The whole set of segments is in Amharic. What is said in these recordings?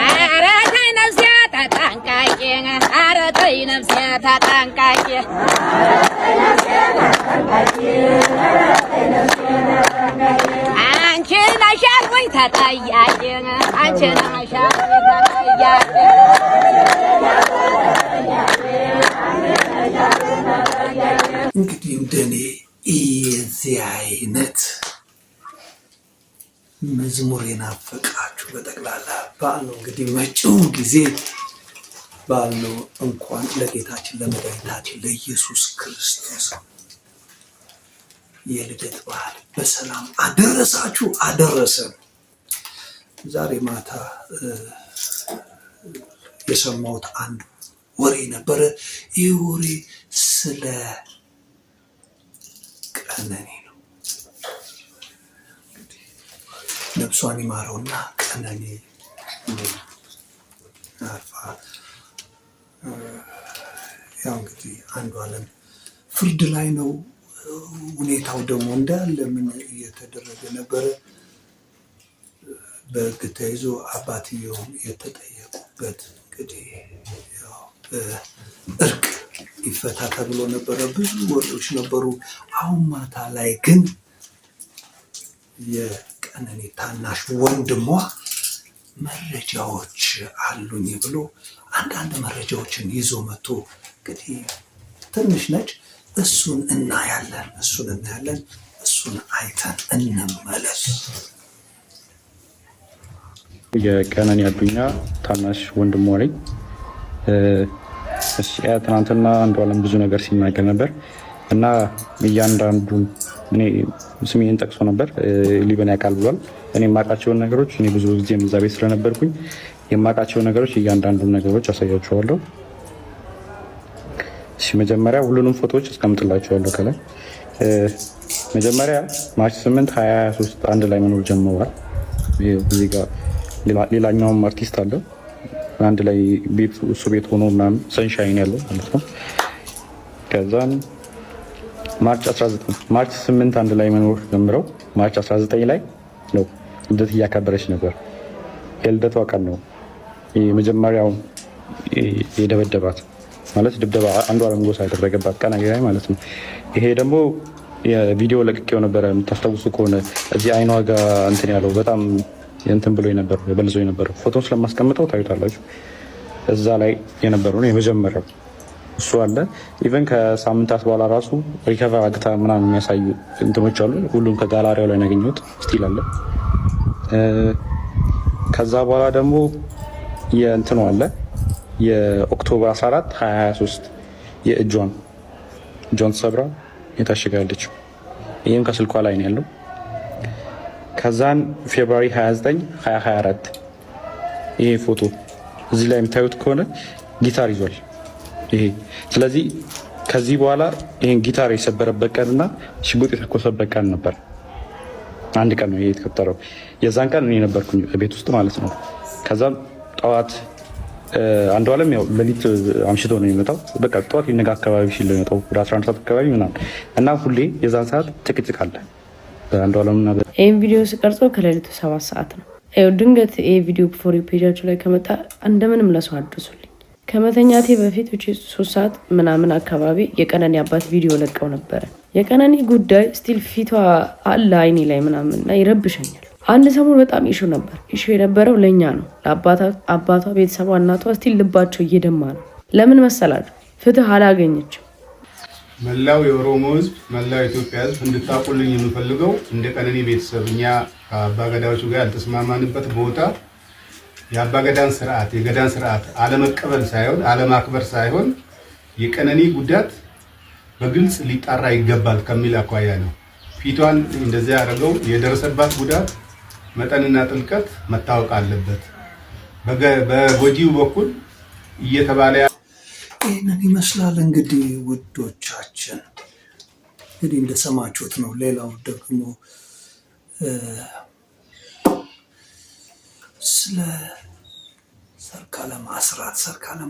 አረተይ ነፍሴ ተጠንቀቂ አረተይ ነፍሴ ተጠንቀቂ አንቺ ነሽ ወይ ተጠያቂ አንቺ ነሽ ተጠያቂ እንግዲህ እንደኔ የዚህ አይነት መዝሙር የናፈቃችሁ በጠቅላላ በዓል ነው። እንግዲህ መጪው ጊዜ በዓል ነው። እንኳን ለጌታችን ለመድኃኒታችን ለኢየሱስ ክርስቶስ የልደት በዓል በሰላም አደረሳችሁ አደረሰን። ዛሬ ማታ የሰማሁት አንድ ወሬ ነበረ። ይህ ወሬ ስለ ቀነኒ ነው። ነፍሷን ይማረውና ቀነኒ አርፋ ያው እንግዲህ አንዷለም ፍርድ ላይ ነው። ሁኔታው ደግሞ እንዳለ ምን እየተደረገ ነበረ። በሕግ ተይዞ አባትየው የተጠየቁበት እንግዲህ ያው እርቅ ይፈታ ተብሎ ነበረ። ብዙ ወሬዎች ነበሩ። አሁን ማታ ላይ ግን የቀነኒ ታናሽ ወንድሟ መረጃዎች አሉኝ ብሎ አንዳንድ መረጃዎችን ይዞ መጥቶ እንግዲህ ትንሽ ነች። እሱን እናያለን። እሱን አይተን እንመለስ። የቀነኒ አዱኛ ታናሽ ወንድሟ ነኝ። ትናንትና አንዷለም ብዙ ነገር ሲናገር ነበር እና እያንዳንዱ እኔ ስሜን ጠቅሶ ነበር። ሊበን ያውቃል ብሏል። እኔ የማውቃቸውን ነገሮች እኔ ብዙ ጊዜ እዛ ቤት ስለነበርኩኝ የማውቃቸውን ነገሮች እያንዳንዱን ነገሮች አሳያቸዋለሁ። መጀመሪያ ሁሉንም ፎቶዎች አስቀምጥላቸዋለሁ ከላይ። መጀመሪያ ማርች 8 2023 አንድ ላይ መኖር ጀምረዋል። እዚህ ጋር ሌላኛውም አርቲስት አለ አንድ ላይ እሱ ቤት ሆኖ ምናምን ሰንሻይን ያለው ማለት ነው። ከዛን ማርች 8 አንድ ላይ መኖር ጀምረው ማርች 19 ላይ ነው ልደት እያከበረች ነበር። የልደቷ ቀን ነው የመጀመሪያው የደበደባት ማለት ድብደባ አንዷለም ጎሳ ያደረገባት ቀን ላይ ማለት ነው። ይሄ ደግሞ የቪዲዮ ለቅቄው ነበረ። የምታስታውሱ ከሆነ እዚህ አይኗ ጋር እንትን ያለው በጣም እንትን ብሎ የነበረው የበልዞ የነበረው ፎቶን ስለማስቀምጠው ታዩታላችሁ። እዛ ላይ የነበረው ነው የመጀመሪያው እሱ አለ። ኢቨን ከሳምንታት በኋላ ራሱ ሪከቨር አግታ ምናምን የሚያሳዩ እንትኖች አሉ። ሁሉም ከጋላሪያው ላይ ያገኘሁት ስቲል አለ። ከዛ በኋላ ደግሞ የእንትኑ አለ የኦክቶበር 14 2023 የእጇን ሰብራ የታሸጋለች። ይህም ከስልኳ ላይ ነው ያለው። ከዛን ፌብሩዋሪ 29 2024 ይሄ ፎቶ እዚህ ላይ የምታዩት ከሆነ ጊታር ይዟል ይሄ። ስለዚህ ከዚህ በኋላ ይሄን ጊታር የሰበረበት ቀንና ሽጉጥ የተኮሰበት ቀን ነበር። አንድ ቀን ነው ይሄ የተከተረው። የዛን ቀን እኔ ነበርኩኝ ቤት ውስጥ ማለት ነው። ከዛም ጠዋት አንዷለም ያው ሌሊት አምሽቶ ነው የሚመጣው። በቃ ጠዋት ይነጋ አካባቢ ሲል ነው የሚመጣው ወደ 11 ሰዓት አካባቢ ምናምን እና ሁሌ የዛን ሰዓት ጭቅጭቅ አለ አንዷለምና ይሄን ቪዲዮ ስቀርጾ ከሌሊቱ 7 ሰዓት ነው። ድንገት ይሄ ቪዲዮ ፎር ፔጃችሁ ላይ ከመጣ እንደምንም ለሰው አድርሱልኝ። ከመተኛቴ በፊት 3 ሰዓት ምናምን አካባቢ የቀነኒ አባት ቪዲዮ ለቀው ነበረ። የቀነኒ ጉዳይ ስቲል ፊቷ አለ አይኔ ላይ ምናምን እና ይረብሸኛል። አንድ ሰሞን በጣም ኢሹ ነበር። ኢሹ የነበረው ለእኛ ነው፣ ለአባቷ፣ ቤተሰቧ፣ እናቷ ስቲል ልባቸው እየደማ ነው። ለምን መሰላችሁ? ፍትህ አላገኘችም። መላው የኦሮሞ ህዝብ፣ መላው የኢትዮጵያ ህዝብ እንድታቁልኝ የምፈልገው እንደ ቀነኒ ቤተሰብ እኛ ከአባገዳዎቹ ጋር ያልተስማማንበት ቦታ የአባገዳን ስርዓት የገዳን ስርዓት አለመቀበል ሳይሆን አለማክበር ሳይሆን የቀነኒ ጉዳት በግልጽ ሊጣራ ይገባል ከሚል አኳያ ነው። ፊቷን እንደዚያ ያደረገው የደረሰባት ጉዳት መጠንና ጥልቀት መታወቅ አለበት። በጎጂው በኩል እየተባለ ይህንን ይመስላል። እንግዲህ ውዶቻችን እንግዲህ እንደሰማችሁት ነው። ሌላው ደግሞ ስለ ሰርካለም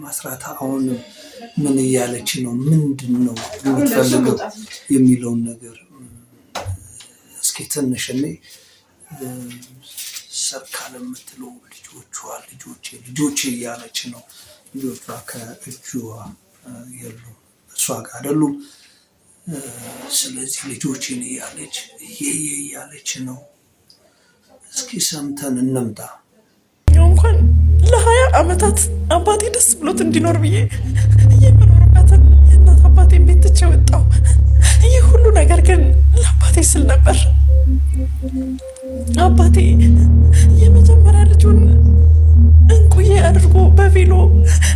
አስራት አሁን ምን እያለች ነው? ምንድን ነው የምትፈልገው የሚለውን ነገር እስኪ ትንሽ እኔ ሰርካለም የምትለው ልጆቼ እያለች ነው። ልጆቿ ከእጇ የሉም፣ እሷ ጋር አይደሉም። ስለዚህ ልጆቼን እያለች እያለች ነው። እስኪ ሰምተን እንምጣ። እንኳን ለ20 ዓመታት አባቴ ደስ ብሎት እንዲኖር ብዬ የምኖርበትን የእናት አባቴን ቤት ትቼ ወጣሁ። ይህ ሁሉ ነገር ግን ለአባቴ ስል ነበር። አባቴ የመጀመሪያ ልጁን እንቁዬ አድርጎ በቬሎ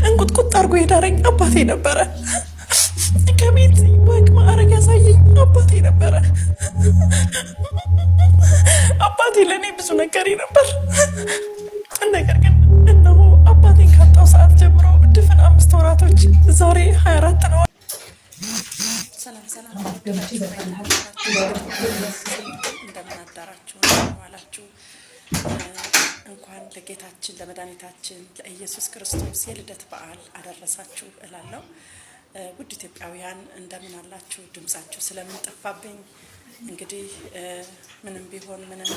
እንቁጥቁጥ አድርጎ የዳረኝ አባቴ ነበረ። ከቤት ወግ ማዕረግ ያሳየኝ አባቴ ነበረ። አባቴ ለእኔ ብዙ ነገር ነበር። ነገር ግን እነሆ አባቴን ካጣው ሰዓት ጀምሮ ድፍን 5 ወራቶች ዛሬ 24 ነው። ሰላም እንደምን አዳራችሁ ዋላችሁ። እንኳን ለጌታችን ለመድኃኒታችን ለኢየሱስ ክርስቶስ የልደት በዓል አደረሳችሁ እላለሁ። ውድ ኢትዮጵያውያን እንደምን አላችሁ? ድምጻችሁ ስለምን ጠፋብኝ? እንግዲህ ምንም ቢሆን ምንም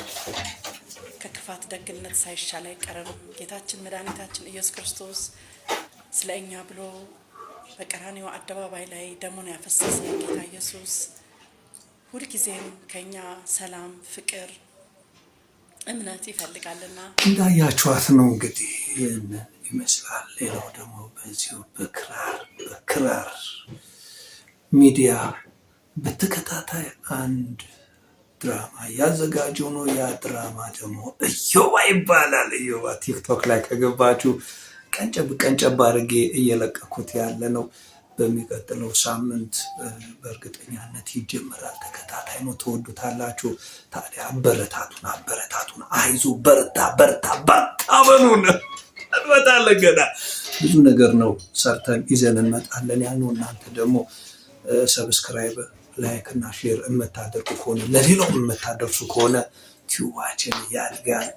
ከክፋት ደግነት ሳይሻል አይቀርም። ጌታችን መድኃኒታችን ኢየሱስ ክርስቶስ ስለ እኛ ብሎ በቀራንዮ አደባባይ ላይ ደሙን ያፈሰሰ ጌታ ኢየሱስ ሁልጊዜም ከኛ ሰላም፣ ፍቅር፣ እምነት ይፈልጋልና እንዳያችኋት ነው እንግዲህ ይህን ይመስላል። ሌላው ደግሞ በዚሁ በክራር ሚዲያ በተከታታይ አንድ ድራማ ያዘጋጀው ነው። ያ ድራማ ደግሞ እዮባ ይባላል። እዮባ ቲክቶክ ላይ ከገባችሁ ቀንጨብ አድርጌ እየለቀኩት ያለ ነው። በሚቀጥለው ሳምንት በእርግጠኛነት ይጀምራል። ተከታታይ ነው፣ ትወዱታላችሁ። ታዲያ አበረታቱን። አይዞ በርታ በሉን። እንመጣለን። ገና ብዙ ነገር ነው ሰርተን ይዘን እንመጣለን ያልነው። እናንተ ደግሞ ሰብስክራይብ፣ ላይክ እና ሼር የምታደርጉ ከሆነ ለሌላው የምታደርሱ ከሆነ ቲዩባችን ያድጋል።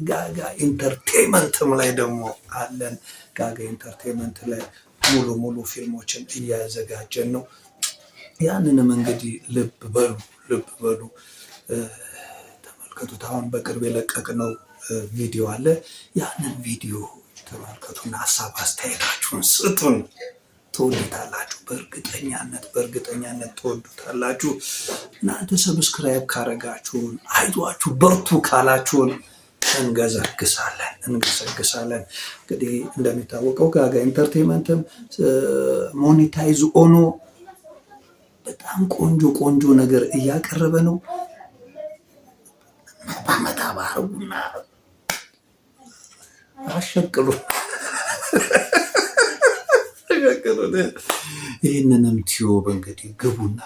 ጋጋ ኢንተርቴንመንትም ላይ ደግሞ አለን። ጋጋ ኢንተርቴንመንት ላይ ሙሉ ፊልሞችን እያዘጋጀን ነው። ያንንም እንግዲህ ልብ በሉ ተመልከቱት። አሁን በቅርብ የለቀቅነው ቪዲዮ አለ። ያንን ቪዲዮ ተመልከቱና ሀሳብ አስተያየታችሁን ስጡን። ትወዱታላችሁ፣ በእርግጠኛነት ትወዱታላችሁ። እናንተ ሰብስክራይብ ካረጋችሁን፣ አይዟችሁ በርቱ ካላችሁን እንገሰግሳለን። እንግዲህ እንደሚታወቀው ጋጋ ኢንተርቴንመንትም ሞኔታይዝ ሆኖ በጣም ቆንጆ ነገር እያቀረበ ነው። መታ ባርጉና አሸቅሉ። ይህንንም ቲዩብ እንግዲህ ግቡና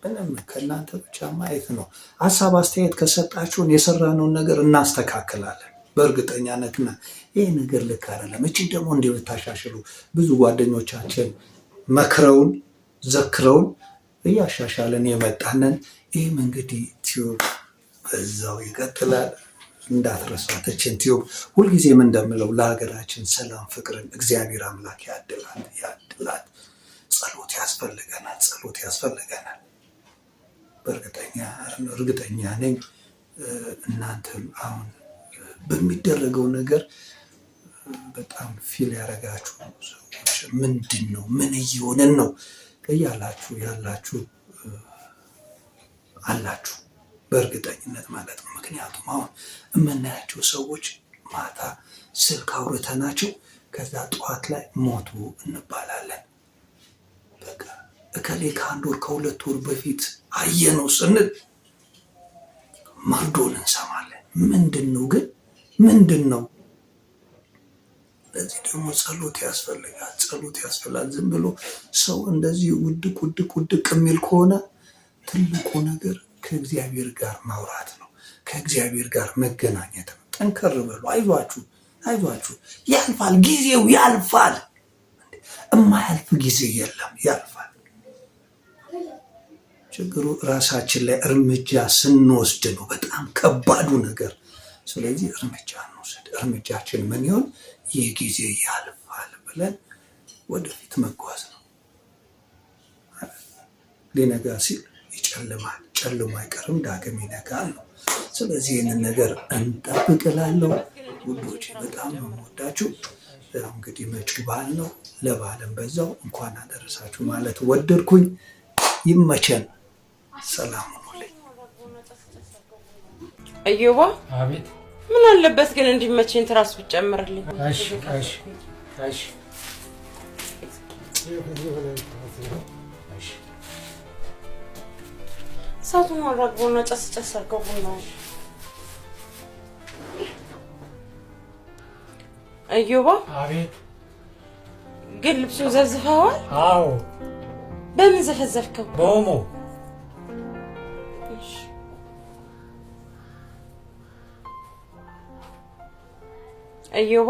ምንም ከእናንተ ብቻ ማየት ነው። ሀሳብ አስተያየት ከሰጣችሁን የሰራነውን ነገር እናስተካክላለን በእርግጠኛነትና ይህ ነገር ልክ አይደለም፣ እችን ደግሞ እንዲህ ብታሻሽሉ ብዙ ጓደኞቻችን መክረውን ዘክረውን እያሻሻለን የመጣንን። ይህም እንግዲህ ቲዩብ በዛው ይቀጥላል። እንዳትረሷት እችን ቲዩብ። ሁልጊዜም እንደምለው ለሀገራችን ሰላም፣ ፍቅርን እግዚአብሔር አምላክ ያድላት። ጸሎት ያስፈልገናል። እርግጠኛ ነኝ እናንተም አሁን በሚደረገው ነገር በጣም ፊል ያደረጋችሁ ሰዎች ምንድን ነው ምን እየሆንን ነው ያላችሁ አላችሁ በእርግጠኝነት ማለት ነው። ምክንያቱም አሁን የምናያቸው ሰዎች ማታ ስልክ አውርተናቸው ከዛ ጠዋት ላይ ሞቱ እንባላለን። በቃ እከሌ ከ1 ወር ከ2 ወር በፊት አየነው ስንል መርዶን እንሰማለን። ምንድን ነው? ለዚህ ደግሞ ጸሎት ያስፈልጋል። ዝም ብሎ ሰው እንደዚህ ውድቅ የሚል ከሆነ ትልቁ ነገር ከእግዚአብሔር ጋር ማውራት ነው፣ ከእግዚአብሔር ጋር መገናኘት ነው። ጠንከር በሉ፣ አይዟችሁ፣ ያልፋል፣ ጊዜው ያልፋል። እማያልፍ ጊዜ የለም፣ ያልፋል። ችግሩ ራሳችን ላይ እርምጃ ስንወስድ ነው በጣም ከባዱ ነገር። ስለዚህ እርምጃ እንወስድ። እርምጃችን ምን ይሆን? ይህ ጊዜ ያልፋል ብለን ወደፊት መጓዝ ነው። ሊነጋ ሲል ይጨልማል፣ ጨልሞ አይቀርም፣ ዳግም ይነጋል ነው። ስለዚህ ይህንን ነገር እንጠብቅላለሁ ውዶቼ። በጣም ነው የምወዳችሁ። እንግዲህ መጪው በዓል ነው። ለበዓልም በዛው እንኳን አደረሳችሁ ማለት ወደድኩኝ። ይመቸን። ሰላም ሁኑልኝ። እዮባ አቤት። ምን አለበት ግን እንዲመቸኝ ትራስ ብትጨምርልኝ? እሺ እሺ እሺ እሳቱን አራግቦና ጨስ ጨስ አድርገው ቡናው። እዮባ አቤት። ግን ልብሱን ዘፍዝፈዋል? አዎ። በምን ዘፈዘፍከው? በኦሞ። እዮባ